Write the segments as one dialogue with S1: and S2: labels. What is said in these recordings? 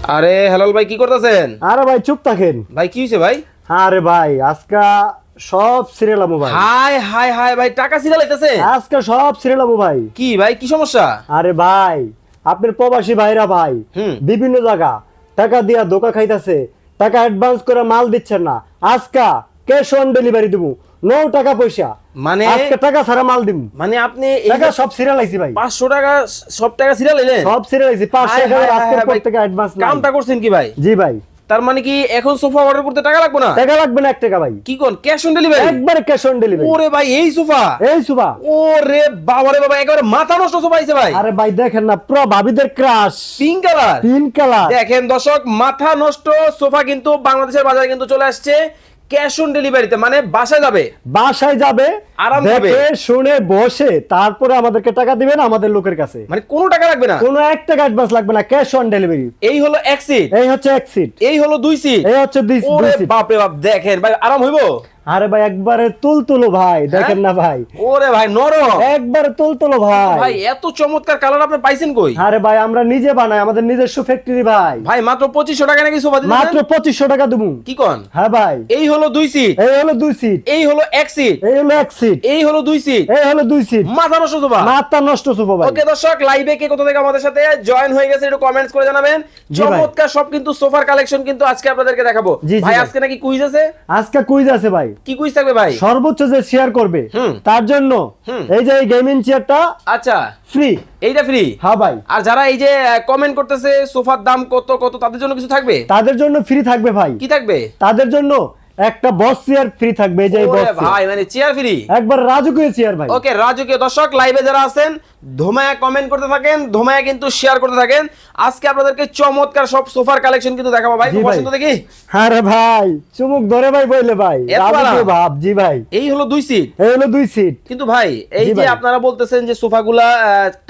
S1: আরে হেলাল ভাই কি করতেছেন?
S2: আরে ভাই চুপ থাকেন
S1: ভাই কি হইছে ভাই?
S2: আরে ভাই আজকা সব সিরিয়াল আমু ভাই।
S1: হাই হাই হাই ভাই টাকা সিরিয়াল আইতাছে?
S2: আজকা সব সিরিয়াল আমু ভাই।
S1: কি ভাই কি সমস্যা?
S2: আরে ভাই আপনার প্রবাসী ভাইরা ভাই বিভিন্ন জায়গা টাকা দিয়া ধোকা খাইতাছে, টাকা অ্যাডভান্স করে মাল দিচ্ছেন না। আজকা ক্যাশ অন ডেলিভারি দেবো, নো টাকা পয়সা।
S1: মানে
S2: আজকে টাকা ছাড়া মাল দিমু।
S1: মানে আপনি এই
S2: টাকা সব সিরিয়াল আইছি ভাই,
S1: 500 টাকা সব টাকা সিরিয়াল আইলেন?
S2: সব সিরিয়াল আইছি। 500 টাকা আজকের পর থেকে অ্যাডভান্স না।
S1: কামটা করছেন কি ভাই?
S2: জি ভাই।
S1: তার মানে কি এখন সোফা অর্ডার করতে টাকা লাগবে না?
S2: টাকা লাগবে না 1 টাকা ভাই।
S1: কি কোন ক্যাশ অন ডেলিভারি?
S2: একবারে ক্যাশ অন ডেলিভারি।
S1: ওরে ভাই এই সোফা,
S2: এই সুবা।
S1: ওরে বাবা রে বাবা একেবারে মাথা নষ্ট সোফা আইছে ভাই।
S2: আরে ভাই দেখেন না পুরো ভাবিদের crush,
S1: pink colour.
S2: Pink colour.
S1: দেখেন দর্শক মাথা নষ্ট সোফা কিন্তু বাংলাদেশের বাজারে কিন্তু চলে আসছে ক্যাশ অন ডেলিভারিতে, মানে বাসায় যাবে,
S2: বাসায় যাবে,
S1: আরাম হবে,
S2: দেখে শুনে বসে তারপরে আমাদেরকে টাকা দিবেন আমাদের লোকের কাছে।
S1: মানে কোনো টাকা লাগবে না,
S2: কোনো 1 টাকা অ্যাডভান্স লাগবে না, ক্যাশ অন ডেলিভারি।
S1: এই হলো এক সিট,
S2: এই হচ্ছে 1 সিট,
S1: এই হলো 2 সিট,
S2: এই হচ্ছে 2
S1: ওরে
S2: সিট।
S1: বাপ রে বাপ দেখেন ভাই আরাম হইবো।
S2: আরে ভাই একবারে তুলতুলো ভাই, দেখেন না ভাই,
S1: ওরে ভাই নরম
S2: একবারে তুলতুলো ভাই।
S1: ভাই এত চমৎকার কালার আপনি পাইছেন কই?
S2: আরে ভাই আমরা নিজে বানাই, আমাদের নিজস্ব ফ্যাক্টরি ভাই।
S1: ভাই মাত্র 2500 টাকা নাকি সোফা দিতেছেন?
S2: মাত্র 2500 টাকা দেবো।
S1: কি কোন?
S2: হ্যাঁ ভাই।
S1: এই হলো 2 সিট,
S2: এই হলো 2 সিট,
S1: এই হলো এক সিট,
S2: এই হলো 1 সিট,
S1: এই হলো 2 সিট,
S2: এই হলো 2 সিট।
S1: মাথা নষ্ট সোফা।
S2: মাথা নষ্ট সুপো ভাই।
S1: ওকে দর্শক লাইভে কে কোথা থেকে আমাদের সাথে জয়েন হয়ে গেছে একটু কমেন্টস করে জানাবেন।
S2: জি ভাই।
S1: চমৎকার সব কিন্তু সোফার কালেকশন কিন্তু আজকে আপনাদেরকে দেখাবো।
S2: জি, জি
S1: ভাই
S2: ভাই।
S1: আজকে নাকি কুইজ আছে?
S2: আজকে কুইজ আছে ভাই।
S1: কি কুইজ থাকবে ভাই?
S2: সর্বোচ্চ যে শেয়ার করবে তার জন্য এই যে এই গেমিং চেয়ারটা
S1: আচ্ছা
S2: ফ্রি।
S1: এইটা ফ্রি?
S2: হ্যাঁ ভাই।
S1: আর যারা এই যে কমেন্ট করতেছে সোফার দাম কত কত তাদের জন্য কিছু থাকবে?
S2: তাদের জন্য ফ্রি থাকবে ভাই।
S1: কি থাকবে?
S2: তাদের জন্য একটা বস চেয়ার ফ্রি থাকবে, এই যে এই
S1: ওরে
S2: বস
S1: ভাই মানে চেয়ার ফ্রি,
S2: একবার রাজকীয় চেয়ার ভাই।
S1: ওকে রাজকীয়। দর্শক লাইভে যারা আছেন ধোমায়া কমেন্ট করতে থাকেন, ধোমায়া কিন্তু শেয়ার করতে থাকেন। আজকে আপনাদেরকে চমৎকার সব সোফার কালেকশন কিন্তু দেখাবো ভাই।
S2: জি ভাই।
S1: পছন্দ দেখি?
S2: আরে ভাই চুমুক ধরে ভাই বইলে ভাই,
S1: এত
S2: রাজকীয়
S1: আরাম।
S2: ভাব। জি ভাই।
S1: এই হলো 2 সিট,
S2: এই হলো 2 সিট।
S1: কিন্তু ভাই এই
S2: জি
S1: যে
S2: ভাই।
S1: আপনারা বলতেছেন যে সোফাগুলা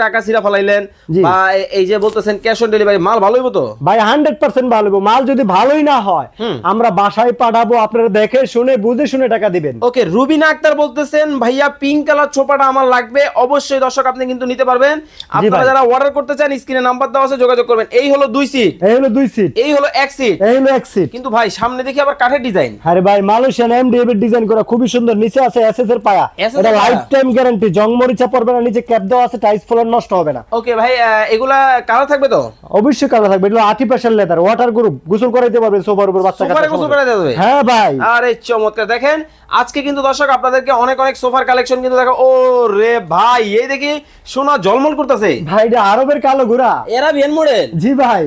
S1: টাকা ছিঁড়া ফলাইলেন
S2: জি।
S1: বা এই যে বলতেছেন ক্যাশ অন ডেলিভারি, মাল ভালো হইবো তো?
S2: ভাই 100% ভালো হবে। মাল যদি ভালোই না হয় আমরা বাসায় পাঠাবো, আপনারা দেখে শুনে বুঝে শুনে টাকা দিবেন।
S1: ওকে রুবিনা আক্তার বলতেছেন ভাইয়া পিঙ্ক কালার ছোপাটা আমার লাগবে। অবশ্যই দর্শক আপনি কিন্তু নিতে পারবেন। আপনারা
S2: ভাই।
S1: যারা অর্ডার করতে চান স্ক্রিনে নাম্বার দেওয়া আছে যোগাযোগ করবেন। এই হলো 2 সিট,
S2: এই হলো 2 সিট,
S1: এই হলো এক সিট,
S2: এই হলো 1 সিট।
S1: কিন্তু ভাই সামনে দেখি আবার কাঠের ডিজাইন।
S2: আরে ভাই মালয়েশিয়ান এমডিএফ এর ডিজাইন করা খুবই সুন্দর। নিচে আছে এসএস এর পায়া,
S1: SS এর
S2: এটা
S1: পায়া?
S2: লাইফ টাইম গ্যারান্টি, জং মরিচা পড়বে না। নিচে ক্যাপ দেওয়া আছে, টাইলস ফ্লোর নষ্ট হবে না।
S1: ওকে ভাই এগুলা কালার থাকবে তো?
S2: অবশ্যই কালার থাকবে। এটা আর্টিফিশিয়াল লেদার, ওয়াটার গ্রুপ, গোসল করাইতে পারবেন সোফার উপর বাচ্চা
S1: সোফারে গোসল করে দেওয়া যাবে?
S2: হ্যাঁ ভাই।
S1: আরে চমৎকার। দেখেন আজকে কিন্তু দর্শক আপনাদেরকে অনেক অনেক সোফার কালেকশন কিন্তু দেখো। ও রে ভাই এই দেখি সোনা ঝলমল করতেছে।
S2: ভাই এটা আরবের কালো ঘোড়া।
S1: এরা ভিয়েন মডেল।
S2: জি ভাই।